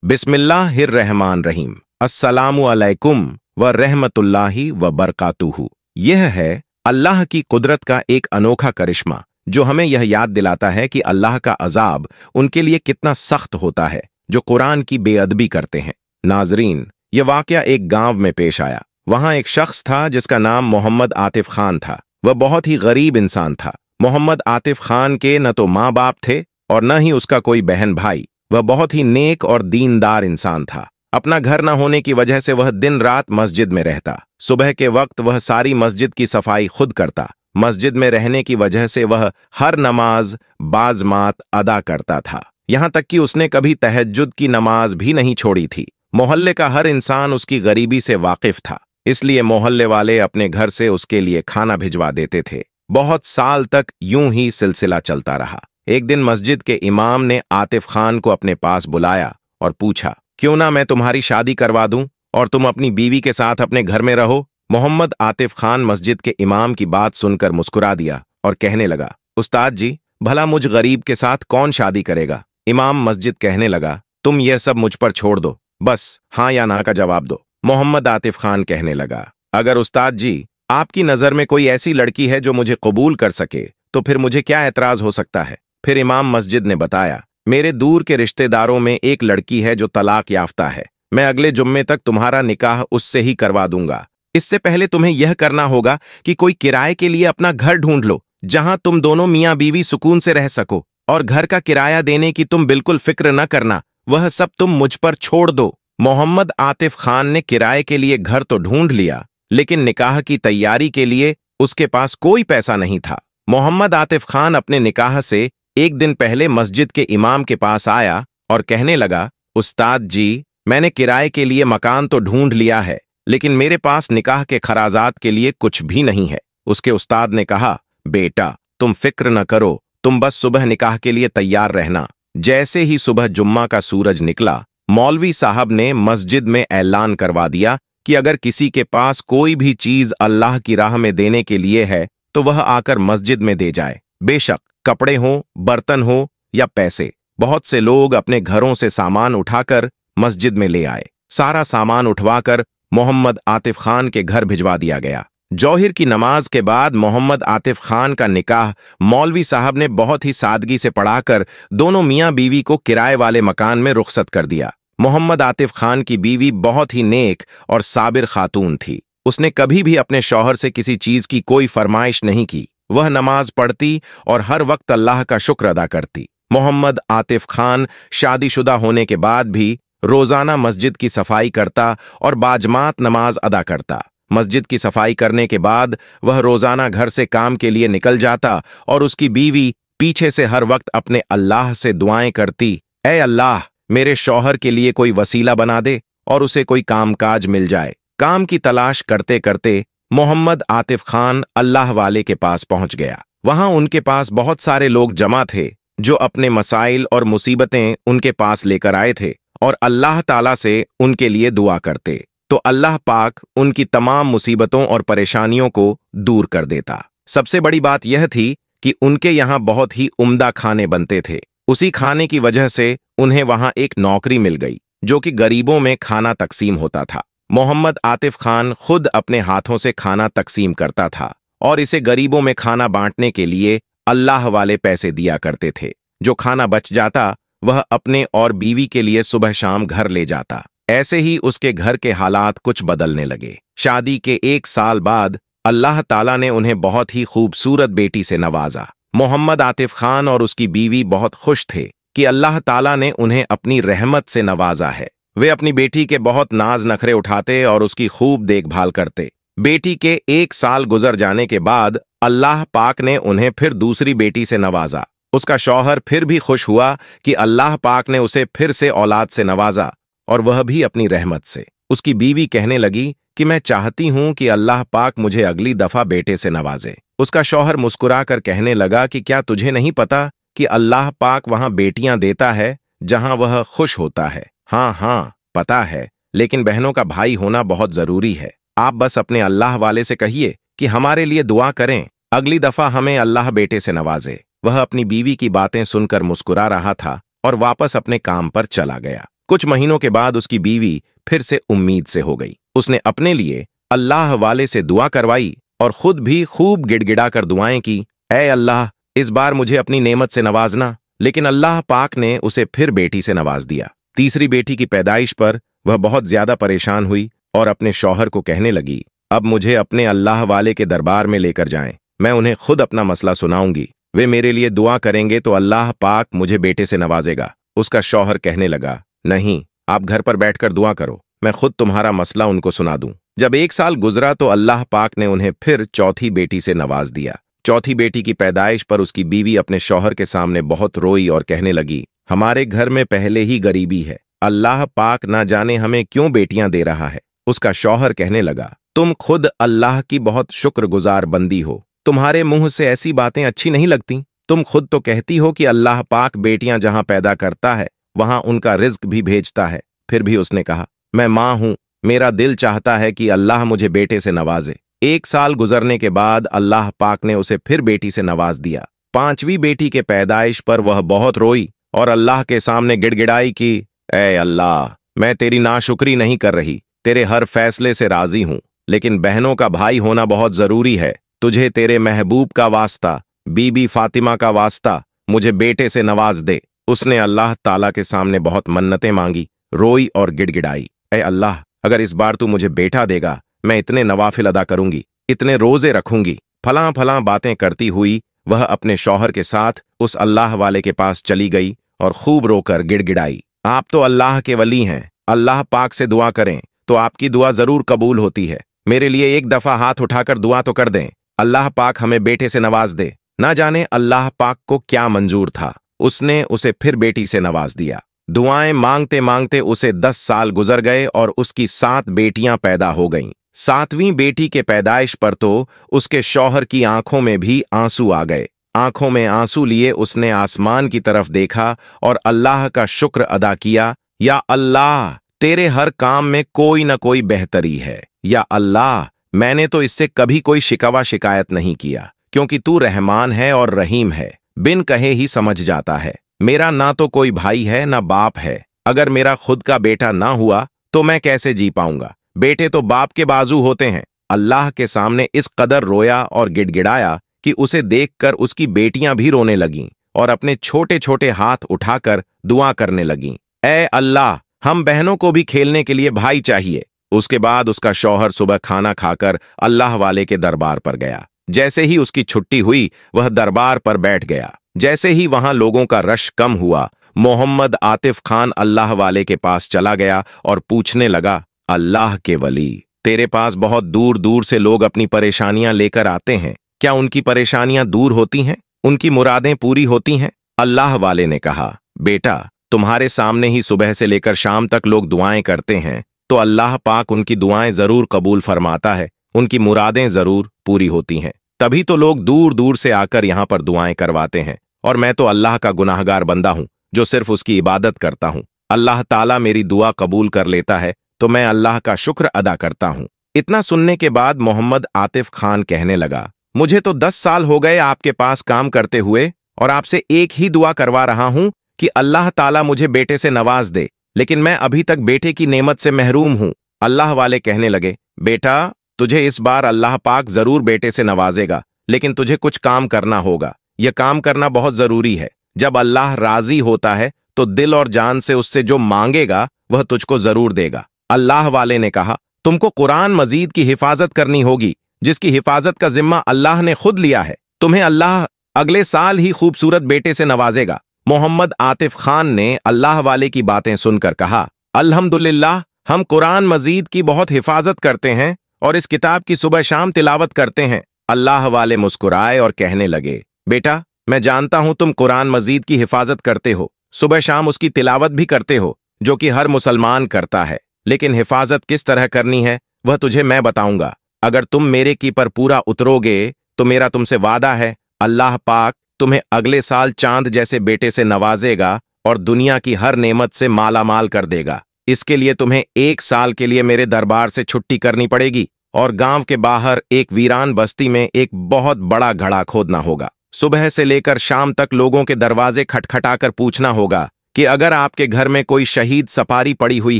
बिस्मिल्लाहिर्रहमानिर्रहीम। अस्सलामु अलैकुम व रहमतुल्लाहि व बरकातुहू। यह है अल्लाह की कुदरत का एक अनोखा करिश्मा जो हमें यह याद दिलाता है कि अल्लाह का अजाब उनके लिए कितना सख्त होता है जो कुरान की बेअदबी करते हैं। नाजरीन, यह वाकया एक गांव में पेश आया। वहां एक शख्स था जिसका नाम मोहम्मद आतिफ खान था। वह बहुत ही गरीब इंसान था। मोहम्मद आतिफ खान के न तो माँ बाप थे और न ही उसका कोई बहन भाई। वह बहुत ही नेक और दीनदार इंसान था। अपना घर न होने की वजह से वह दिन रात मस्जिद में रहता। सुबह के वक्त वह सारी मस्जिद की सफाई खुद करता। मस्जिद में रहने की वजह से वह हर नमाज बाजमात अदा करता था। यहां तक कि उसने कभी तहज्जुद की नमाज भी नहीं छोड़ी थी। मोहल्ले का हर इंसान उसकी गरीबी से वाकिफ था, इसलिए मोहल्ले वाले अपने घर से उसके लिए खाना भिजवा देते थे। बहुत साल तक यूं ही सिलसिला चलता रहा। एक दिन मस्जिद के इमाम ने आतिफ खान को अपने पास बुलाया और पूछा, क्यों ना मैं तुम्हारी शादी करवा दूं और तुम अपनी बीवी के साथ अपने घर में रहो। मोहम्मद आतिफ खान मस्जिद के इमाम की बात सुनकर मुस्कुरा दिया और कहने लगा, उस्ताद जी, भला मुझ गरीब के साथ कौन शादी करेगा। इमाम मस्जिद कहने लगा, तुम यह सब मुझ पर छोड़ दो, बस हाँ या ना का जवाब दो। मोहम्मद आतिफ खान कहने लगा, अगर उस्ताद जी आपकी नजर में कोई ऐसी लड़की है जो मुझे कबूल कर सके तो फिर मुझे क्या एतराज हो सकता है। फिर इमाम मस्जिद ने बताया, मेरे दूर के रिश्तेदारों में एक लड़की है जो तलाक याफ्ता है। मैं अगले जुम्मे तक तुम्हारा निकाह उससे ही करवा दूंगा। इससे पहले तुम्हें यह करना होगा कि कोई किराए के लिए अपना घर ढूंढ लो जहां तुम दोनों मियां बीवी सुकून से रह सको, और घर का किराया देने की तुम बिल्कुल फिक्र न करना, वह सब तुम मुझ पर छोड़ दो। मोहम्मद आतिफ खान ने किराए के लिए घर तो ढूंढ लिया, लेकिन निकाह की तैयारी के लिए उसके पास कोई पैसा नहीं था। मोहम्मद आतिफ खान अपने निकाह से एक दिन पहले मस्जिद के इमाम के पास आया और कहने लगा, उस्ताद जी, मैंने किराए के लिए मकान तो ढूंढ लिया है, लेकिन मेरे पास निकाह के खराजात के लिए कुछ भी नहीं है। उसके उस्ताद ने कहा, बेटा तुम फिक्र न करो, तुम बस सुबह निकाह के लिए तैयार रहना। जैसे ही सुबह जुम्मा का सूरज निकला, मौलवी साहब ने मस्जिद में ऐलान करवा दिया कि अगर किसी के पास कोई भी चीज अल्लाह की राह में देने के लिए है तो वह आकर मस्जिद में दे जाए, बेशक कपड़े हों, बर्तन हो या पैसे। बहुत से लोग अपने घरों से सामान उठाकर मस्जिद में ले आए। सारा सामान उठवाकर मोहम्मद आतिफ खान के घर भिजवा दिया गया। जौहर की नमाज के बाद मोहम्मद आतिफ खान का निकाह मौलवी साहब ने बहुत ही सादगी से पढ़ाकर दोनों मियां बीवी को किराए वाले मकान में रुखसत कर दिया। मोहम्मद आतिफ खान की बीवी बहुत ही नेक और साबिर खातून थी। उसने कभी भी अपने शौहर से किसी चीज की कोई फरमाइश नहीं की। वह नमाज पढ़ती और हर वक्त अल्लाह का शुक्र अदा करती। मोहम्मद आतिफ खान शादीशुदा होने के बाद भी रोजाना मस्जिद की सफाई करता और बाजमात नमाज अदा करता। मस्जिद की सफाई करने के बाद वह रोजाना घर से काम के लिए निकल जाता और उसकी बीवी पीछे से हर वक्त अपने अल्लाह से दुआएं करती, ऐ अल्लाह, मेरे शौहर के लिए कोई वसीला बना दे और उसे कोई कामकाज मिल जाए। काम की तलाश करते करते मोहम्मद आतिफ खान अल्लाह वाले के पास पहुंच गया। वहां उनके पास बहुत सारे लोग जमा थे जो अपने मसाइल और मुसीबतें उनके पास लेकर आए थे और अल्लाह ताला से उनके लिए दुआ करते, तो अल्लाह पाक उनकी तमाम मुसीबतों और परेशानियों को दूर कर देता। सबसे बड़ी बात यह थी कि उनके यहाँ बहुत ही उम्दा खाने बनते थे। उसी खाने की वजह से उन्हें वहां एक नौकरी मिल गई जो कि गरीबों में खाना तकसीम होता था। मोहम्मद आतिफ खान खुद अपने हाथों से खाना तकसीम करता था और इसे गरीबों में खाना बांटने के लिए अल्लाह वाले पैसे दिया करते थे। जो खाना बच जाता वह अपने और बीवी के लिए सुबह शाम घर ले जाता। ऐसे ही उसके घर के हालात कुछ बदलने लगे। शादी के 1 साल बाद अल्लाह ताला ने उन्हें बहुत ही खूबसूरत बेटी से नवाजा। मोहम्मद आतिफ खान और उसकी बीवी बहुत खुश थे कि अल्लाह ताला ने उन्हें अपनी रहमत से नवाजा है। वे अपनी बेटी के बहुत नाज नखरे उठाते और उसकी खूब देखभाल करते। बेटी के 1 साल गुजर जाने के बाद अल्लाह पाक ने उन्हें फिर दूसरी बेटी से नवाजा। उसका शौहर फिर भी खुश हुआ कि अल्लाह पाक ने उसे फिर से औलाद से नवाजा और वह भी अपनी रहमत से। उसकी बीवी कहने लगी कि मैं चाहती हूं कि अल्लाह पाक मुझे अगली दफा बेटे से नवाजे। उसका शौहर मुस्कुराकर कहने लगा कि क्या तुझे नहीं पता कि अल्लाह पाक वहां बेटियां देता है जहां वह खुश होता है। हाँ हाँ पता है, लेकिन बहनों का भाई होना बहुत जरूरी है। आप बस अपने अल्लाह वाले से कहिए कि हमारे लिए दुआ करें, अगली दफा हमें अल्लाह बेटे से नवाजे। वह अपनी बीवी की बातें सुनकर मुस्कुरा रहा था और वापस अपने काम पर चला गया। कुछ महीनों के बाद उसकी बीवी फिर से उम्मीद से हो गई। उसने अपने लिए अल्लाह वाले से दुआ करवाई और खुद भी खूब गिड़गिड़ाकर दुआएं की, ऐ अल्लाह, इस बार मुझे अपनी नेमत से नवाजना। लेकिन अल्लाह पाक ने उसे फिर बेटी से नवाज दिया। तीसरी बेटी की पैदाइश पर वह बहुत ज्यादा परेशान हुई और अपने शौहर को कहने लगी, अब मुझे अपने अल्लाह वाले के दरबार में लेकर जाएं, मैं उन्हें खुद अपना मसला सुनाऊंगी, वे मेरे लिए दुआ करेंगे तो अल्लाह पाक मुझे बेटे से नवाजेगा। उसका शौहर कहने लगा, नहीं, आप घर पर बैठकर दुआ करो, मैं खुद तुम्हारा मसला उनको सुना दूं। जब 1 साल गुजरा तो अल्लाह पाक ने उन्हें फिर चौथी बेटी से नवाज दिया। चौथी बेटी की पैदाइश पर उसकी बीवी अपने शौहर के सामने बहुत रोई और कहने लगी, हमारे घर में पहले ही गरीबी है, अल्लाह पाक ना जाने हमें क्यों बेटियां दे रहा है। उसका शौहर कहने लगा, तुम खुद अल्लाह की बहुत शुक्रगुजार बंदी हो, तुम्हारे मुंह से ऐसी बातें अच्छी नहीं लगती। तुम खुद तो कहती हो कि अल्लाह पाक बेटियां जहां पैदा करता है वहां उनका रिज्क भी भेजता है। फिर भी उसने कहा, मैं मां हूं, मेरा दिल चाहता है कि अल्लाह मुझे बेटे से नवाजे। 1 साल गुजरने के बाद अल्लाह पाक ने उसे फिर बेटी से नवाज दिया। 5वीं बेटी के पैदाइश पर वह बहुत रोई और अल्लाह के सामने गिड़गिड़ाई कि, ऐ अल्लाह, मैं तेरी नाशुक्री नहीं कर रही, तेरे हर फैसले से राजी हूं, लेकिन बहनों का भाई होना बहुत जरूरी है। तुझे तेरे महबूब का वास्ता, बीबी फातिमा का वास्ता, मुझे बेटे से नवाज दे। उसने अल्लाह ताला के सामने बहुत मन्नतें मांगी, रोई और गिड़गिड़ाई, ऐ अल्लाह, अगर इस बार तू मुझे बेटा देगा, मैं इतने नवाफिल अदा करूंगी, इतने रोजे रखूंगी। फलां फलां बातें करती हुई वह अपने शौहर के साथ उस अल्लाह वाले के पास चली गई और खूब रोकर गिड़गिड़ाई, आप तो अल्लाह के वली हैं, अल्लाह पाक से दुआ करें तो आपकी दुआ जरूर कबूल होती है। मेरे लिए एक दफा हाथ उठाकर दुआ तो कर दें, अल्लाह पाक हमें बेटे से नवाज दे। ना जाने अल्लाह पाक को क्या मंजूर था, उसने उसे फिर बेटी से नवाज दिया। दुआएं मांगते मांगते उसे 10 साल गुजर गए और उसकी 7 बेटियां पैदा हो गईं। 7वीं बेटी के पैदाइश पर तो उसके शौहर की आंखों में भी आंसू आ गए। आंखों में आंसू लिए उसने आसमान की तरफ देखा और अल्लाह का शुक्र अदा किया, या अल्लाह, तेरे हर काम में कोई न कोई बेहतरी है। या अल्लाह, मैंने तो इससे कभी कोई शिकवा शिकायत नहीं किया, क्योंकि तू रहमान है और रहीम है, बिन कहे ही समझ जाता है। मेरा ना तो कोई भाई है ना बाप है, अगर मेरा खुद का बेटा ना हुआ तो मैं कैसे जी पाऊंगा। बेटे तो बाप के बाजू होते हैं। अल्लाह के सामने इस कदर रोया और गिड़गिड़ाया कि उसे देखकर उसकी बेटियां भी रोने लगीं और अपने छोटे छोटे हाथ उठाकर दुआ करने लगीं, ऐ अल्लाह, हम बहनों को भी खेलने के लिए भाई चाहिए। उसके बाद उसका शौहर सुबह खाना खाकर अल्लाह वाले के दरबार पर गया। जैसे ही उसकी छुट्टी हुई वह दरबार पर बैठ गया। जैसे ही वहां लोगों का रश कम हुआ, मोहम्मद आतिफ खान अल्लाह वाले के पास चला गया और पूछने लगा, अल्लाह के वली, तेरे पास बहुत दूर दूर से लोग अपनी परेशानियां लेकर आते हैं, क्या उनकी परेशानियां दूर होती हैं, उनकी मुरादें पूरी होती हैं? अल्लाह वाले ने कहा, बेटा, तुम्हारे सामने ही सुबह से लेकर शाम तक लोग दुआएं करते हैं, तो अल्लाह पाक उनकी दुआएं जरूर कबूल फरमाता है, उनकी मुरादें जरूर पूरी होती हैं। तभी तो लोग दूर दूर से आकर यहां पर दुआएं करवाते हैं, और मैं तो अल्लाह का गुनाहगार बंदा हूं जो सिर्फ उसकी इबादत करता हूं। अल्लाह ताला मेरी दुआ कबूल कर लेता है तो मैं अल्लाह का शुक्र अदा करता हूं। इतना सुनने के बाद मोहम्मद आतिफ खान कहने लगा, मुझे तो 10 साल हो गए आपके पास काम करते हुए और आपसे एक ही दुआ करवा रहा हूं कि अल्लाह ताला मुझे बेटे से नवाज दे, लेकिन मैं अभी तक बेटे की नेमत से महरूम हूं। अल्लाह वाले कहने लगे, बेटा, तुझे इस बार अल्लाह पाक जरूर बेटे से नवाजेगा, लेकिन तुझे कुछ काम करना होगा। यह काम करना बहुत जरूरी है। जब अल्लाह राजी होता है तो दिल और जान से उससे जो मांगेगा वह तुझको जरूर देगा। अल्लाह वाले ने कहा, तुमको कुरान मजीद की हिफाजत करनी होगी, जिसकी हिफाजत का जिम्मा अल्लाह ने खुद लिया है। तुम्हें अल्लाह अगले साल ही खूबसूरत बेटे से नवाजेगा। मोहम्मद आतिफ खान ने अल्लाह वाले की बातें सुनकर कहा, अल्हम्दुलिल्लाह, हम कुरान मजीद की बहुत हिफाजत करते हैं और इस किताब की सुबह शाम तिलावत करते हैं। अल्लाह वाले मुस्कुराए और कहने लगे, बेटा, मैं जानता हूं तुम कुरान मजीद की हिफाजत करते हो, सुबह शाम उसकी तिलावत भी करते हो, जो कि हर मुसलमान करता है, लेकिन हिफाजत किस तरह करनी है वह तुझे मैं बताऊंगा। अगर तुम मेरे की पर पूरा उतरोगे तो मेरा तुमसे वादा है, अल्लाह पाक तुम्हें अगले साल चांद जैसे बेटे से नवाजेगा और दुनिया की हर नेमत से माला माल कर देगा। इसके लिए तुम्हें 1 साल के लिए मेरे दरबार से छुट्टी करनी पड़ेगी और गांव के बाहर एक वीरान बस्ती में एक बहुत बड़ा घड़ा खोदना होगा। सुबह से लेकर शाम तक लोगों के दरवाजे खटखटाकर पूछना होगा कि अगर आपके घर में कोई शहीद सपारी पड़ी हुई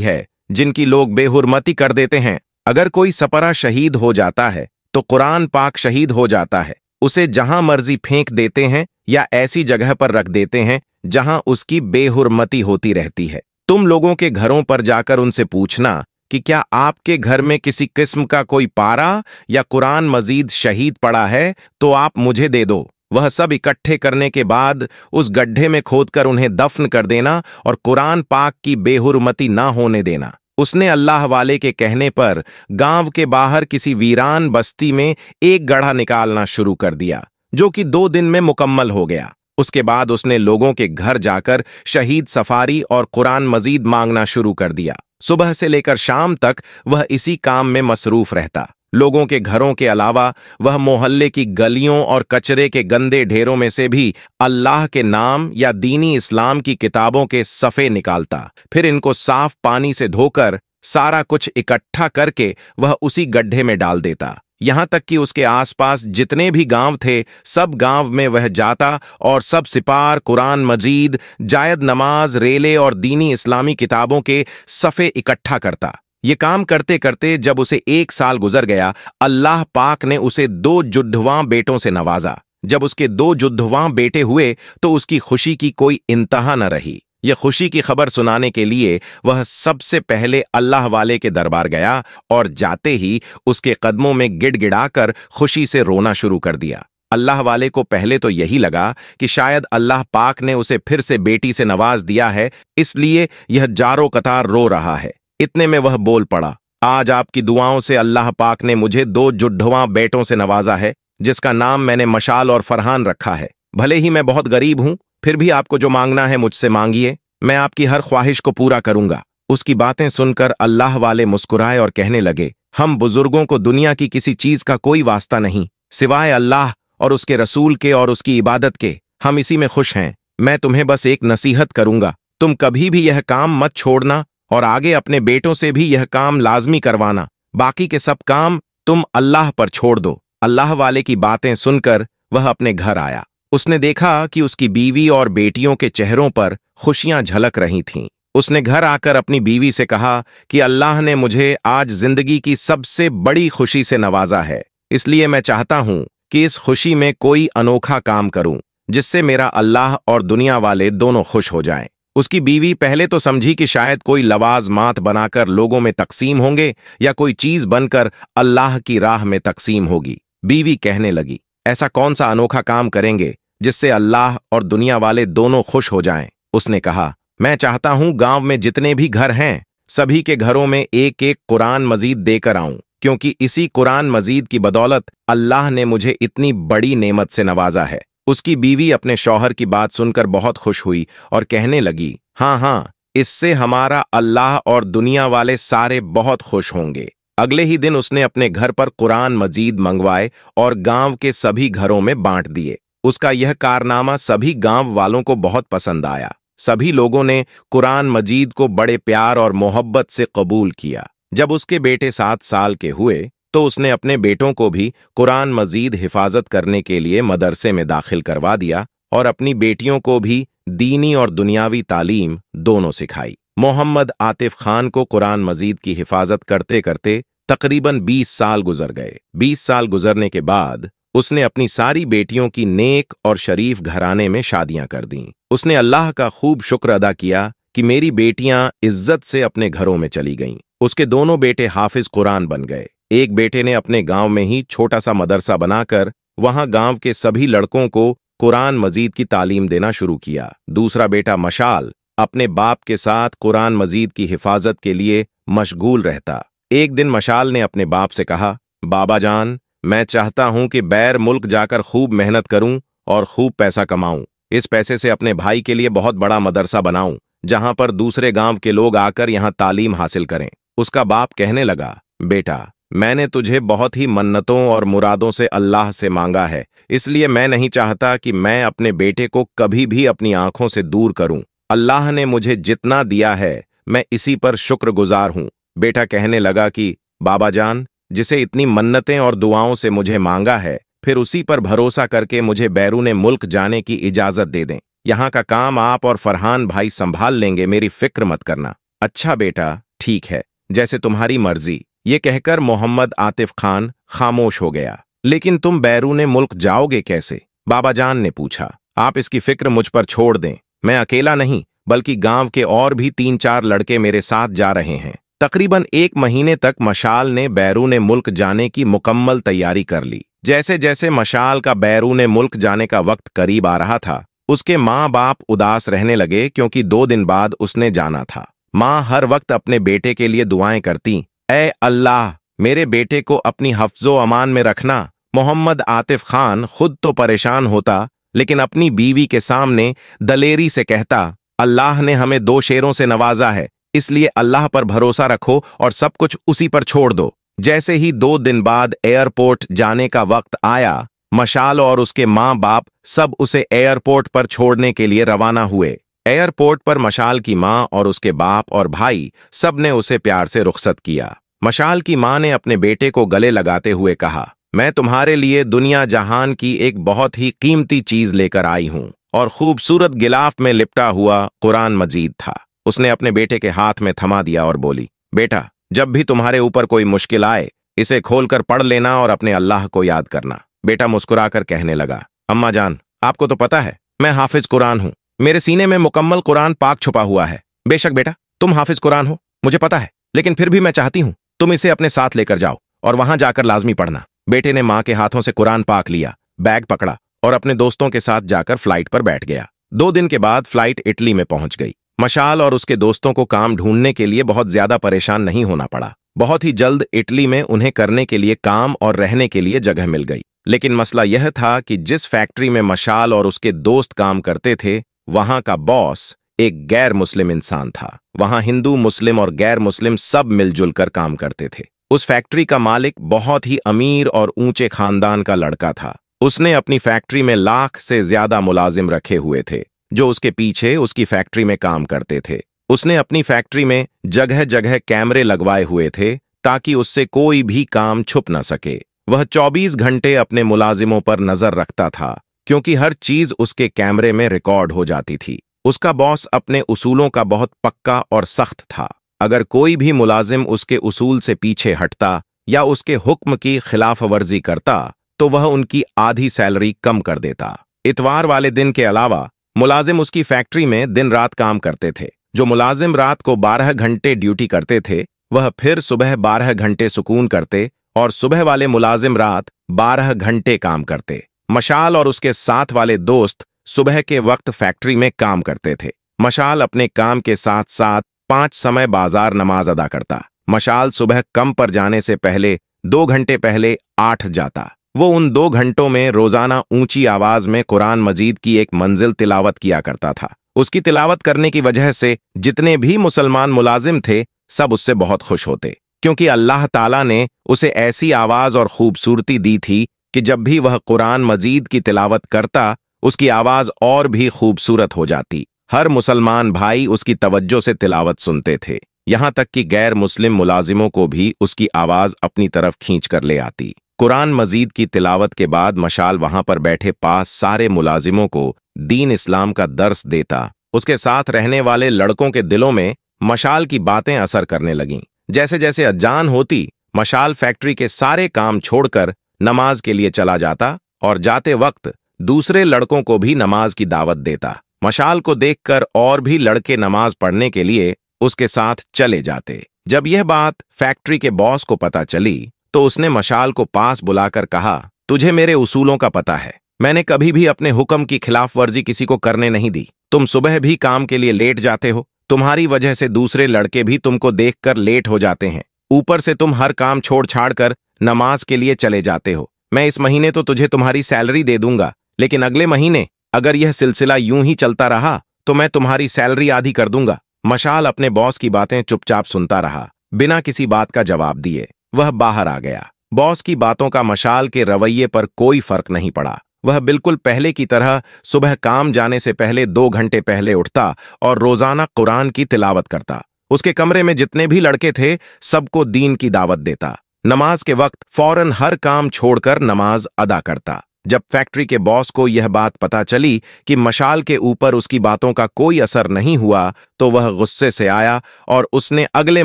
है जिनकी लोग बेहुरमती कर देते हैं, अगर कोई सपरा शहीद हो जाता है तो कुरान पाक शहीद हो जाता है, उसे जहां मर्जी फेंक देते हैं या ऐसी जगह पर रख देते हैं जहां उसकी बेहुरमती होती रहती है। तुम लोगों के घरों पर जाकर उनसे पूछना कि क्या आपके घर में किसी किस्म का कोई पारा या कुरान मजीद शहीद पड़ा है तो आप मुझे दे दो। वह सब इकट्ठे करने के बाद उस गड्ढे में खोदकर उन्हें दफन कर देना और कुरान पाक की बेहुरमती ना होने देना। उसने अल्लाह वाले के कहने पर गांव के बाहर किसी वीरान बस्ती में एक गड्ढा निकालना शुरू कर दिया, जो कि 2 दिन में मुकम्मल हो गया। उसके बाद उसने लोगों के घर जाकर शहीद सफारी और कुरान मजीद मांगना शुरू कर दिया। सुबह से लेकर शाम तक वह इसी काम में मसरूफ रहता। लोगों के घरों के अलावा वह मोहल्ले की गलियों और कचरे के गंदे ढेरों में से भी अल्लाह के नाम या दीनी इस्लाम की किताबों के सफ़े निकालता। फिर इनको साफ पानी से धोकर सारा कुछ इकट्ठा करके वह उसी गड्ढे में डाल देता। यहां तक कि उसके आसपास जितने भी गांव थे, सब गांव में वह जाता और सब सिपार, कुरान मजीद, जायद नमाज, रेले और दीनी इस्लामी किताबों के सफ़े इकट्ठा करता। ये काम करते करते जब उसे 1 साल गुजर गया, अल्लाह पाक ने उसे 2 जुद्धवां बेटों से नवाजा। जब उसके 2 जुद्धवां बेटे हुए तो उसकी खुशी की कोई इंतहा न रही। यह खुशी की खबर सुनाने के लिए वह सबसे पहले अल्लाह वाले के दरबार गया और जाते ही उसके कदमों में गिड़गिड़ाकर खुशी से रोना शुरू कर दिया। अल्लाह वाले को पहले तो यही लगा कि शायद अल्लाह पाक ने उसे फिर से बेटी से नवाज दिया है, इसलिए यह जारो कतार रो रहा है। इतने में वह बोल पड़ा, आज आपकी दुआओं से अल्लाह पाक ने मुझे 2 जुद्धवां बेटों से नवाजा है, जिसका नाम मैंने मशाल और फरहान रखा है। भले ही मैं बहुत गरीब हूं, फिर भी आपको जो मांगना है मुझसे मांगिए, मैं आपकी हर ख्वाहिश को पूरा करूंगा। उसकी बातें सुनकर अल्लाह वाले मुस्कुराए और कहने लगे, हम बुजुर्गों को दुनिया की किसी चीज का कोई वास्ता नहीं, सिवाय अल्लाह और उसके रसूल के और उसकी इबादत के। हम इसी में खुश हैं। मैं तुम्हें बस एक नसीहत करूंगा, तुम कभी भी यह काम मत छोड़ना और आगे अपने बेटों से भी यह काम लाजमी करवाना। बाकी के सब काम तुम अल्लाह पर छोड़ दो। अल्लाह वाले की बातें सुनकर वह अपने घर आया। उसने देखा कि उसकी बीवी और बेटियों के चेहरों पर खुशियां झलक रही थीं। उसने घर आकर अपनी बीवी से कहा कि अल्लाह ने मुझे आज जिंदगी की सबसे बड़ी खुशी से नवाजा है, इसलिए मैं चाहता हूं कि इस खुशी में कोई अनोखा काम करूं, जिससे मेरा अल्लाह और दुनिया वाले दोनों खुश हो जाएं। उसकी बीवी पहले तो समझी कि शायद कोई लवाजमात बनाकर लोगों में तकसीम होंगे या कोई चीज बनकर अल्लाह की राह में तकसीम होगी। बीवी कहने लगी, ऐसा कौन सा अनोखा काम करेंगे जिससे अल्लाह और दुनिया वाले दोनों खुश हो जाएं? उसने कहा, मैं चाहता हूं गांव में जितने भी घर हैं, सभी के घरों में एक एक कुरान मजीद देकर आऊं, क्योंकि इसी कुरान मजीद की बदौलत अल्लाह ने मुझे इतनी बड़ी नेमत से नवाजा है। उसकी बीवी अपने शौहर की बात सुनकर बहुत खुश हुई और कहने लगी, हाँ हाँ, इससे हमारा अल्लाह और दुनिया वाले सारे बहुत खुश होंगे। अगले ही दिन उसने अपने घर पर कुरान मजीद मंगवाए और गांव के सभी घरों में बांट दिए। उसका यह कारनामा सभी गांव वालों को बहुत पसंद आया। सभी लोगों ने कुरान मजीद को बड़े प्यार और मोहब्बत से कबूल किया। जब उसके बेटे 7 साल के हुए तो उसने अपने बेटों को भी कुरान मजीद हिफाजत करने के लिए मदरसे में दाखिल करवा दिया और अपनी बेटियों को भी दीनी और दुनियावी तालीम दोनों सिखाई। मोहम्मद आतिफ खान को कुरान मजीद की हिफाजत करते करते तकरीबन 20 साल गुजर गए। 20 साल गुजरने के बाद उसने अपनी सारी बेटियों की नेक और शरीफ घराने में शादियां कर दीं। उसने अल्लाह का खूब शुक्र अदा किया कि मेरी बेटियां इज्जत से अपने घरों में चली गईं। उसके दोनों बेटे हाफिज कुरान बन गए। एक बेटे ने अपने गांव में ही छोटा सा मदरसा बनाकर वहां गांव के सभी लड़कों को कुरान मजीद की तालीम देना शुरू किया। दूसरा बेटा मशाल अपने बाप के साथ कुरान मजीद की हिफाजत के लिए मशगूल रहता। एक दिन मशाल ने अपने बाप से कहा, बाबा जान, मैं चाहता हूं कि बैर मुल्क जाकर खूब मेहनत करूं और खूब पैसा कमाऊं। इस पैसे से अपने भाई के लिए बहुत बड़ा मदरसा बनाऊं, जहां पर दूसरे गांव के लोग आकर यहां तालीम हासिल करें। उसका बाप कहने लगा, बेटा, मैंने तुझे बहुत ही मन्नतों और मुरादों से अल्लाह से मांगा है, इसलिए मैं नहीं चाहता कि मैं अपने बेटे को कभी भी अपनी आंखों से दूर करूं। अल्लाह ने मुझे जितना दिया है मैं इसी पर शुक्रगुजार हूं। बेटा कहने लगा कि बाबा जान, जिसे इतनी मन्नतें और दुआओं से मुझे मांगा है, फिर उसी पर भरोसा करके मुझे बैरूने मुल्क जाने की इजाजत दे दें। यहाँ का काम आप और फरहान भाई संभाल लेंगे, मेरी फिक्र मत करना। अच्छा बेटा, ठीक है, जैसे तुम्हारी मर्जी। ये कहकर मोहम्मद आतिफ खान खामोश हो गया। लेकिन तुम बैरून मुल्क जाओगे कैसे? बाबा जान ने पूछा। आप इसकी फिक्र मुझ पर छोड़ दें, मैं अकेला नहीं बल्कि गांव के और भी 3-4 लड़के मेरे साथ जा रहे हैं। तकरीबन 1 महीने तक मशाल ने बैरून मुल्क जाने की मुकम्मल तैयारी कर ली। जैसे जैसे मशाल का बैरून मुल्क जाने का वक्त करीब आ रहा था, उसके माँ बाप उदास रहने लगे क्योंकि 2 दिन बाद उसने जाना था। माँ हर वक्त अपने बेटे के लिए दुआएं करती, ऐ अल्लाह, मेरे बेटे को अपनी हफ्जो अमान में रखना। मोहम्मद आतिफ खान खुद तो परेशान होता, लेकिन अपनी बीवी के सामने दलेरी से कहता, अल्लाह ने हमें 2 शेरों से नवाजा है, इसलिए अल्लाह पर भरोसा रखो और सब कुछ उसी पर छोड़ दो। जैसे ही 2 दिन बाद एयरपोर्ट जाने का वक्त आया, मशाल और उसके माँ बाप सब उसे एयरपोर्ट पर छोड़ने के लिए रवाना हुए। एयरपोर्ट पर मशाल की माँ और उसके बाप और भाई सब ने उसे प्यार से रुखसत किया। मशाल की माँ ने अपने बेटे को गले लगाते हुए कहा, मैं तुम्हारे लिए दुनिया जहान की एक बहुत ही कीमती चीज लेकर आई हूं। और खूबसूरत गिलाफ में लिपटा हुआ कुरान मजीद था। उसने अपने बेटे के हाथ में थमा दिया और बोली, बेटा, जब भी तुम्हारे ऊपर कोई मुश्किल आए, इसे खोलकर पढ़ लेना और अपने अल्लाह को याद करना। बेटा मुस्कुराकर कहने लगा, अम्मा जान, आपको तो पता है मैं हाफिज कुरान हूं, मेरे सीने में मुकम्मल कुरान पाक छुपा हुआ है। बेशक बेटा, तुम हाफिज कुरान हो, मुझे पता है, लेकिन फिर भी मैं चाहती हूं तुम इसे अपने साथ लेकर जाओ और वहां जाकर लाजमी पढ़ना। बेटे ने मां के हाथों से कुरान पाक लिया, बैग पकड़ा और अपने दोस्तों के साथ जाकर फ्लाइट पर बैठ गया। 2 दिन के बाद फ्लाइट इटली में पहुंच गई। मशाल और उसके दोस्तों को काम ढूंढने के लिए बहुत ज्यादा परेशान नहीं होना पड़ा। बहुत ही जल्द इटली में उन्हें करने के लिए काम और रहने के लिए जगह मिल गई। लेकिन मसला यह था कि जिस फैक्ट्री में मशाल और उसके दोस्त काम करते थे, वहां का बॉस एक गैर मुस्लिम इंसान था। वहां हिंदू, मुस्लिम और गैर मुस्लिम सब मिलजुल कर काम करते थे। उस फैक्ट्री का मालिक बहुत ही अमीर और ऊंचे खानदान का लड़का था। उसने अपनी फैक्ट्री में 1 लाख से ज्यादा मुलाजिम रखे हुए थे, जो उसके पीछे उसकी फैक्ट्री में काम करते थे। उसने अपनी फैक्ट्री में जगह जगह कैमरे लगवाए हुए थे ताकि उससे कोई भी काम छुप न सके। वह 24 घंटे अपने मुलाजिमों पर नजर रखता था, क्योंकि हर चीज उसके कैमरे में रिकॉर्ड हो जाती थी। उसका बॉस अपने उसूलों का बहुत पक्का और सख्त था। अगर कोई भी मुलाजिम उसके उसूल से पीछे हटता या उसके हुक्म की खिलाफ वर्जी करता, तो वह उनकी आधी सैलरी कम कर देता। इतवार वाले दिन के अलावा मुलाजिम उसकी फैक्ट्री में दिन रात काम करते थे। जो मुलाजिम रात को 12 घंटे ड्यूटी करते थे, वह फिर सुबह 12 घंटे सुकून करते और सुबह वाले मुलाजिम रात 12 घंटे काम करते। मशाल और उसके साथ वाले दोस्त सुबह के वक्त फैक्ट्री में काम करते थे। मशाल अपने काम के साथ साथ 5 समय बाजार नमाज अदा करता। मशाल सुबह कम पर जाने से पहले 2 घंटे पहले 8 जाता। वो उन 2 घंटों में रोजाना ऊंची आवाज में कुरान मजीद की एक मंजिल तिलावत किया करता था। उसकी तिलावत करने की वजह से जितने भी मुसलमान मुलाजिम थे, सब उससे बहुत खुश होते, क्योंकि अल्लाह ताला ने उसे ऐसी आवाज और खूबसूरती दी थी कि जब भी वह कुरान मजीद की तिलावत करता, उसकी आवाज और भी खूबसूरत हो जाती। हर मुसलमान भाई उसकी तवज्जो से तिलावत सुनते थे, यहां तक कि गैर मुस्लिम मुलाजिमों को भी उसकी आवाज अपनी तरफ खींच कर ले आती। कुरान मजीद की तिलावत के बाद मशाल वहां पर बैठे पास सारे मुलाजिमों को दीन इस्लाम का दर्स देता। उसके साथ रहने वाले लड़कों के दिलों में मशाल की बातें असर करने लगीं। जैसे जैसे अजान होती, मशाल फैक्ट्री के सारे काम छोड़कर नमाज के लिए चला जाता और जाते वक्त दूसरे लड़कों को भी नमाज की दावत देता। मशाल को देखकर और भी लड़के नमाज पढ़ने के लिए उसके साथ चले जाते। जब यह बात फैक्ट्री के बॉस को पता चली, तो उसने मशाल को पास बुलाकर कहा, तुझे मेरे उसूलों का पता है, मैंने कभी भी अपने हुक्म की खिलाफ वर्जी किसी को करने नहीं दी। तुम सुबह भी काम के लिए लेट जाते हो, तुम्हारी वजह से दूसरे लड़के भी तुमको देखकर लेट हो जाते हैं। ऊपर से तुम हर काम छोड़ छाड़ कर नमाज के लिए चले जाते हो। मैं इस महीने तो तुझे तुम्हारी सैलरी दे दूंगा, लेकिन अगले महीने अगर यह सिलसिला यूं ही चलता रहा तो मैं तुम्हारी सैलरी आधी कर दूंगा। मशाल अपने बॉस की बातें चुपचाप सुनता रहा, बिना किसी बात का जवाब दिए। वह बाहर आ गया। बॉस की बातों का मशाल के रवैये पर कोई फर्क नहीं पड़ा। वह बिल्कुल पहले की तरह सुबह काम जाने से पहले 2 घंटे पहले उठता और रोजाना कुरान की तिलावत करता। उसके कमरे में जितने भी लड़के थे, सबको दीन की दावत देता। नमाज के वक्त फौरन हर काम छोड़कर नमाज अदा करता। जब फैक्ट्री के बॉस को यह बात पता चली कि मशाल के ऊपर उसकी बातों का कोई असर नहीं हुआ, तो वह गुस्से से आया और उसने अगले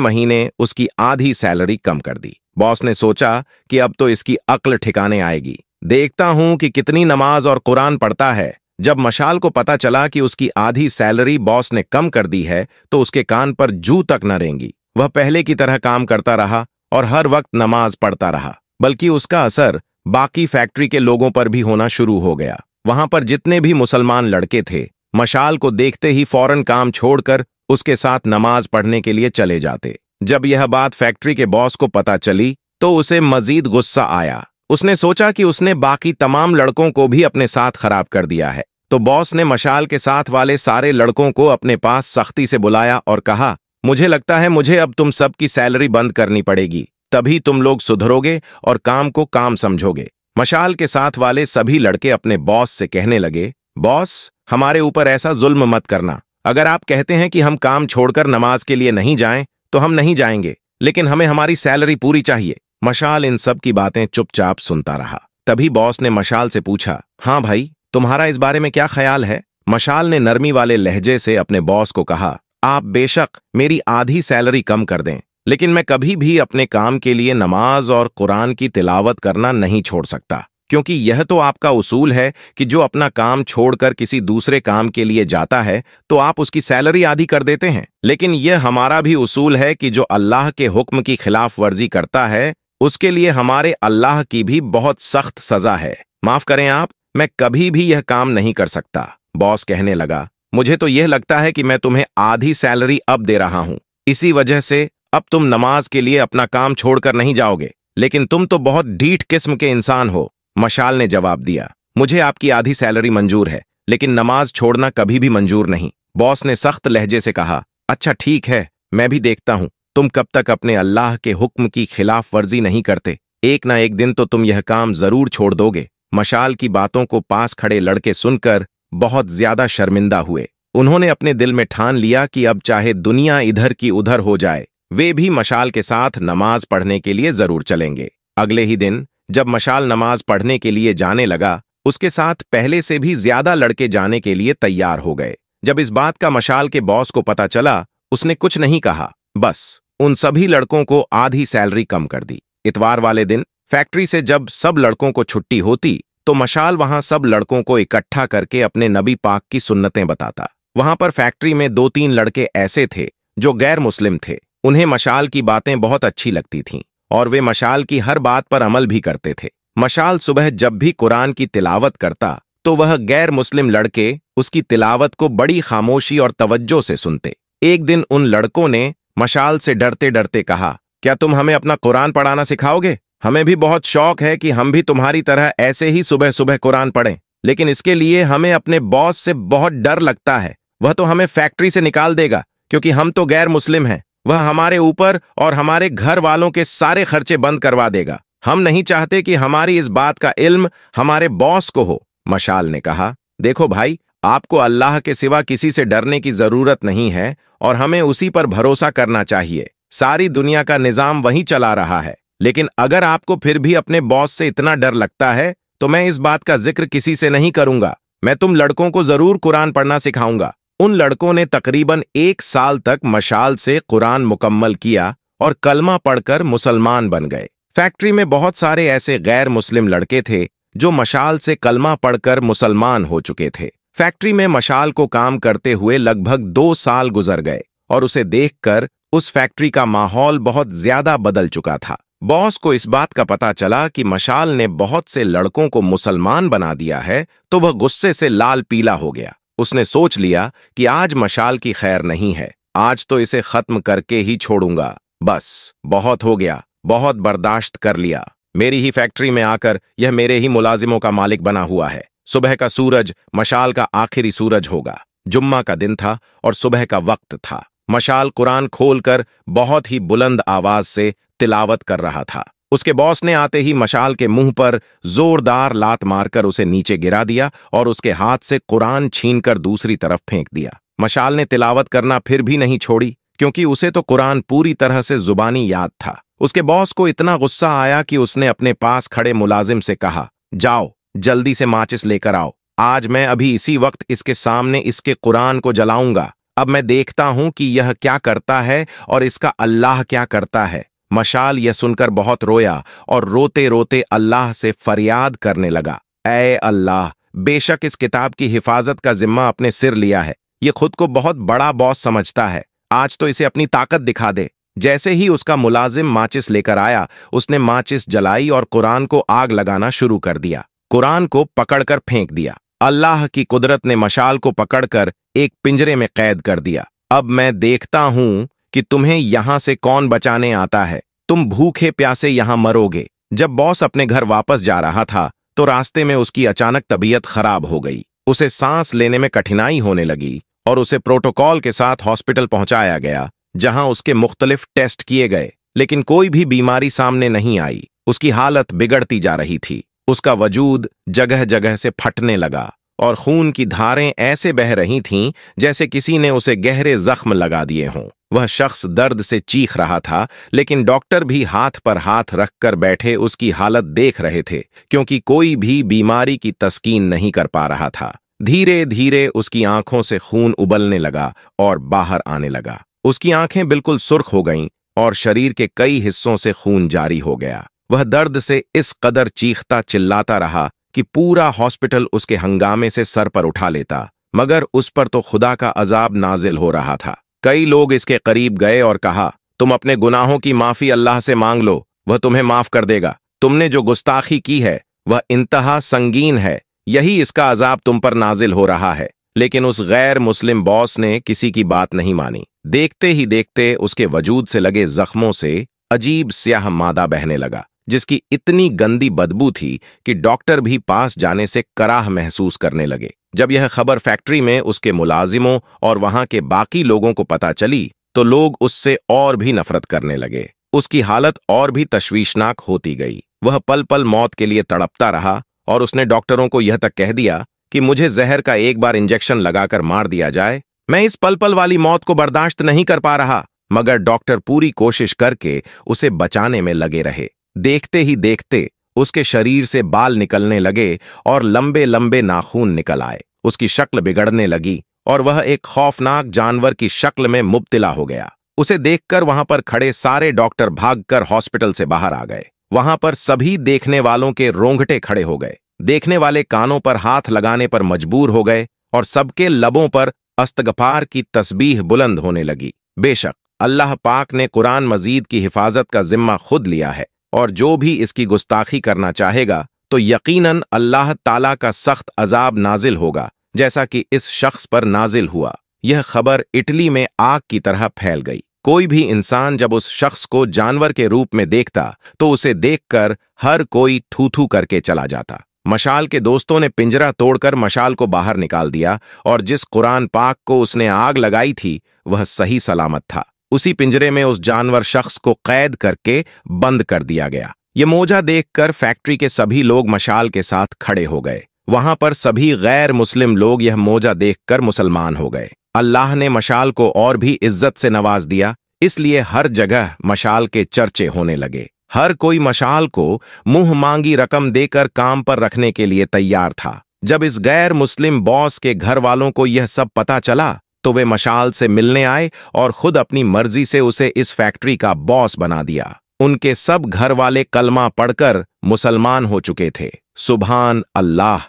महीने उसकी आधी सैलरी कम कर दी। बॉस ने सोचा कि अब तो इसकी अक्ल ठिकाने आएगी, देखता हूं कि कितनी नमाज और कुरान पढ़ता है। जब मशाल को पता चला कि उसकी आधी सैलरी बॉस ने कम कर दी है, तो उसके कान पर जू तक न रेंगी। वह पहले की तरह काम करता रहा और हर वक्त नमाज पढ़ता रहा, बल्कि उसका असर बाकी फैक्ट्री के लोगों पर भी होना शुरू हो गया। वहां पर जितने भी मुसलमान लड़के थे, मशाल को देखते ही फौरन काम छोड़कर उसके साथ नमाज पढ़ने के लिए चले जाते। जब यह बात फैक्ट्री के बॉस को पता चली, तो उसे मजीद गुस्सा आया। उसने सोचा कि उसने बाकी तमाम लड़कों को भी अपने साथ खराब कर दिया है। तो बॉस ने मशाल के साथ वाले सारे लड़कों को अपने पास सख्ती से बुलाया और कहा, मुझे लगता है मुझे अब तुम सबकी सैलरी बंद करनी पड़ेगी, तभी तुम लोग सुधरोगे और काम को काम समझोगे। मशाल के साथ वाले सभी लड़के अपने बॉस से कहने लगे, बॉस, हमारे ऊपर ऐसा जुल्म मत करना। अगर आप कहते हैं कि हम काम छोड़कर नमाज के लिए नहीं जाएं, तो हम नहीं जाएंगे, लेकिन हमें हमारी सैलरी पूरी चाहिए। मशाल इन सब की बातें चुपचाप सुनता रहा। तभी बॉस ने मशाल से पूछा, हाँ भाई, तुम्हारा इस बारे में क्या ख्याल है? मशाल ने नरमी वाले लहजे से अपने बॉस को कहा, आप बेशक मेरी आधी सैलरी कम कर दें, लेकिन मैं कभी भी अपने काम के लिए नमाज और कुरान की तिलावत करना नहीं छोड़ सकता, क्योंकि यह तो आपका उसूल है कि जो अपना काम छोड़कर किसी दूसरे काम के लिए जाता है, तो आप उसकी सैलरी आधी कर देते हैं। लेकिन यह हमारा भी उसूल है कि जो अल्लाह के हुक्म की खिलाफ वर्जी करता है, उसके लिए हमारे अल्लाह की भी बहुत सख्त सजा है। माफ करें आप, मैं कभी भी यह काम नहीं कर सकता। बॉस कहने लगा, मुझे तो यह लगता है कि मैं तुम्हें आधी सैलरी अब दे रहा हूं, इसी वजह से अब तुम नमाज के लिए अपना काम छोड़कर नहीं जाओगे। लेकिन तुम तो बहुत ढीठ किस्म के इंसान हो। मशाल ने जवाब दिया, मुझे आपकी आधी सैलरी मंजूर है, लेकिन नमाज छोड़ना कभी भी मंजूर नहीं। बॉस ने सख्त लहजे से कहा, अच्छा ठीक है, मैं भी देखता हूं तुम कब तक अपने अल्लाह के हुक्म की खिलाफ वर्जी नहीं करते। एक ना एक दिन तो तुम यह काम जरूर छोड़ दोगे। मशाल की बातों को पास खड़े लड़के सुनकर बहुत ज्यादा शर्मिंदा हुए। उन्होंने अपने दिल में ठान लिया कि अब चाहे दुनिया इधर की उधर हो जाए, वे भी मशाल के साथ नमाज पढ़ने के लिए जरूर चलेंगे। अगले ही दिन जब मशाल नमाज पढ़ने के लिए जाने लगा, उसके साथ पहले से भी ज्यादा लड़के जाने के लिए तैयार हो गए। जब इस बात का मशाल के बॉस को पता चला, उसने कुछ नहीं कहा, बस उन सभी लड़कों को आधी सैलरी कम कर दी। इतवार वाले दिन फैक्ट्री से जब सब लड़कों को छुट्टी होती, तो मशाल वहां सब लड़कों को इकट्ठा करके अपने नबी पाक की सुन्नतें बताता। वहां पर फैक्ट्री में 2-3 लड़के ऐसे थे जो गैर मुस्लिम थे। उन्हें मशाल की बातें बहुत अच्छी लगती थीं और वे मशाल की हर बात पर अमल भी करते थे। मशाल सुबह जब भी कुरान की तिलावत करता, तो वह गैर मुस्लिम लड़के उसकी तिलावत को बड़ी खामोशी और तवज्जो से सुनते। एक दिन उन लड़कों ने मशाल से डरते डरते कहा, क्या तुम हमें अपना कुरान पढ़ाना सिखाओगे? हमें भी बहुत शौक है कि हम भी तुम्हारी तरह ऐसे ही सुबह सुबह कुरान पढ़ें, लेकिन इसके लिए हमें अपने बॉस से बहुत डर लगता है। वह तो हमें फैक्ट्री से निकाल देगा, क्योंकि हम तो गैर मुस्लिम हैं। वह हमारे ऊपर और हमारे घर वालों के सारे खर्चे बंद करवा देगा। हम नहीं चाहते कि हमारी इस बात का इल्म हमारे बॉस को हो। मशाल ने कहा, देखो भाई, आपको अल्लाह के सिवा किसी से डरने की जरूरत नहीं है और हमें उसी पर भरोसा करना चाहिए। सारी दुनिया का निजाम वही चला रहा है। लेकिन अगर आपको फिर भी अपने बॉस से इतना डर लगता है, तो मैं इस बात का जिक्र किसी से नहीं करूंगा। मैं तुम लड़कों को जरूर कुरान पढ़ना सिखाऊंगा। उन लड़कों ने तकरीबन 1 साल तक मशाल से कुरान मुकम्मल किया और कलमा पढ़कर मुसलमान बन गए। फैक्ट्री में बहुत सारे ऐसे गैर मुस्लिम लड़के थे जो मशाल से कलमा पढ़कर मुसलमान हो चुके थे। फैक्ट्री में मशाल को काम करते हुए लगभग 2 साल गुजर गए और उसे देखकर उस फैक्ट्री का माहौल बहुत ज्यादा बदल चुका था। बॉस को इस बात का पता चला कि मशाल ने बहुत से लड़कों को मुसलमान बना दिया है, तो वह गुस्से से लाल पीला हो गया। उसने सोच लिया कि आज मशाल की खैर नहीं है, आज तो इसे खत्म करके ही छोड़ूंगा। बस बहुत हो गया, बहुत बर्दाश्त कर लिया। मेरी ही फैक्ट्री में आकर यह मेरे ही मुलाजिमों का मालिक बना हुआ है। सुबह का सूरज मशाल का आखिरी सूरज होगा। जुम्मा का दिन था और सुबह का वक्त था। मशाल कुरान खोलकर बहुत ही बुलंद आवाज से तिलावत कर रहा था। उसके बॉस ने आते ही मशाल के मुंह पर जोरदार लात मारकर उसे नीचे गिरा दिया और उसके हाथ से कुरान छीनकर दूसरी तरफ फेंक दिया। मशाल ने तिलावत करना फिर भी नहीं छोड़ी, क्योंकि उसे तो कुरान पूरी तरह से जुबानी याद था। उसके बॉस को इतना गुस्सा आया कि उसने अपने पास खड़े मुलाजिम से कहा, जाओ जल्दी से माचिस लेकर आओ। आज मैं अभी इसी वक्त इसके सामने इसके कुरान को जलाऊंगा। अब मैं देखता हूं कि यह क्या करता है और इसका अल्लाह क्या करता है। मशाल यह सुनकर बहुत रोया और रोते रोते अल्लाह से फरियाद करने लगा, ऐ अल्लाह, बेशक इस किताब की हिफाजत का जिम्मा अपने सिर लिया है। ये खुद को बहुत बड़ा बॉस समझता है। आज तो इसे अपनी ताकत दिखा दे। जैसे ही उसका मुलाजिम माचिस लेकर आया, उसने माचिस जलाई और कुरान को आग लगाना शुरू कर दिया। कुरान को पकड़कर फेंक दिया। अल्लाह की कुदरत ने मशाल को पकड़कर एक पिंजरे में कैद कर दिया। अब मैं देखता हूं कि तुम्हें यहां से कौन बचाने आता है। तुम भूखे प्यासे यहां मरोगे। जब बॉस अपने घर वापस जा रहा था तो रास्ते में उसकी अचानक तबीयत खराब हो गई। उसे सांस लेने में कठिनाई होने लगी और उसे प्रोटोकॉल के साथ हॉस्पिटल पहुंचाया गया, जहां उसके मुख्तलिफ टेस्ट किए गए, लेकिन कोई भी बीमारी सामने नहीं आई। उसकी हालत बिगड़ती जा रही थी। उसका वजूद जगह जगह से फटने लगा और खून की धारें ऐसे बह रही थीं जैसे किसी ने उसे गहरे जख्म लगा दिए हों। वह शख्स दर्द से चीख रहा था, लेकिन डॉक्टर भी हाथ पर हाथ रखकर बैठे उसकी हालत देख रहे थे, क्योंकि कोई भी बीमारी की तस्कीन नहीं कर पा रहा था। धीरे धीरे उसकी आंखों से खून उबलने लगा और बाहर आने लगा। उसकी आंखें बिल्कुल सुर्ख हो गईं और शरीर के कई हिस्सों से खून जारी हो गया। वह दर्द से इस कदर चीखता चिल्लाता रहा कि पूरा हॉस्पिटल उसके हंगामे से सर पर उठा लेता, मगर उस पर तो खुदा का अजाब नाजिल हो रहा था। कई लोग इसके करीब गए और कहा, तुम अपने गुनाहों की माफी अल्लाह से मांग लो, वह तुम्हें माफ कर देगा। तुमने जो गुस्ताखी की है वह इंतहा संगीन है, यही इसका अजाब तुम पर नाजिल हो रहा है। लेकिन उस गैर मुस्लिम बॉस ने किसी की बात नहीं मानी। देखते ही देखते उसके वजूद से लगे जख्मों से अजीब स्याह मादा बहने लगा, जिसकी इतनी गंदी बदबू थी कि डॉक्टर भी पास जाने से कराह महसूस करने लगे। जब यह खबर फैक्ट्री में उसके मुलाजिमों और वहां के बाकी लोगों को पता चली तो लोग उससे और भी नफरत करने लगे। उसकी हालत और भी तशवीशनाक होती गई। वह पल पल मौत के लिए तड़पता रहा और उसने डॉक्टरों को यह तक कह दिया कि मुझे जहर का एक बार इंजेक्शन लगाकर मार दिया जाए। मैं इस पल पल वाली मौत को बर्दाश्त नहीं कर पा रहा। मगर डॉक्टर पूरी कोशिश करके उसे बचाने में लगे रहे। देखते ही देखते उसके शरीर से बाल निकलने लगे और लंबे लंबे नाखून निकल आए। उसकी शक्ल बिगड़ने लगी और वह एक खौफनाक जानवर की शक्ल में मुब्तिला हो गया। उसे देखकर वहां पर खड़े सारे डॉक्टर भागकर हॉस्पिटल से बाहर आ गए। वहां पर सभी देखने वालों के रोंगटे खड़े हो गए। देखने वाले कानों पर हाथ लगाने पर मजबूर हो गए और सबके लबों पर अस्तगफार की तस्बीह बुलंद होने लगी। बेशक अल्लाह पाक ने कुरान मजीद की हिफाजत का जिम्मा खुद लिया है, और जो भी इसकी गुस्ताखी करना चाहेगा तो यकीनन अल्लाह ताला का सख्त अजाब नाजिल होगा, जैसा कि इस शख्स पर नाजिल हुआ। यह खबर इटली में आग की तरह फैल गई। कोई भी इंसान जब उस शख्स को जानवर के रूप में देखता तो उसे देखकर हर कोई थू थू करके चला जाता। मशाल के दोस्तों ने पिंजरा तोड़कर मशाल को बाहर निकाल दिया और जिस कुरान पाक को उसने आग लगाई थी वह सही सलामत था। उसी पिंजरे में उस जानवर शख्स को कैद करके बंद कर दिया गया। ये मोजा देखकर फैक्ट्री के सभी लोग मशाल के साथ खड़े हो गए। वहां पर सभी गैर मुस्लिम लोग यह मोजा देखकर मुसलमान हो गए। अल्लाह ने मशाल को और भी इज्जत से नवाज दिया, इसलिए हर जगह मशाल के चर्चे होने लगे। हर कोई मशाल को मुंह मांगी रकम देकर काम पर रखने के लिए तैयार था। जब इस गैर मुस्लिम बॉस के घर वालों को यह सब पता चला तो वे मशाल से मिलने आए और खुद अपनी मर्जी से उसे इस फैक्ट्री का बॉस बना दिया। उनके सब घर वाले कलमा पढ़कर मुसलमान हो चुके थे। सुभान अल्लाह।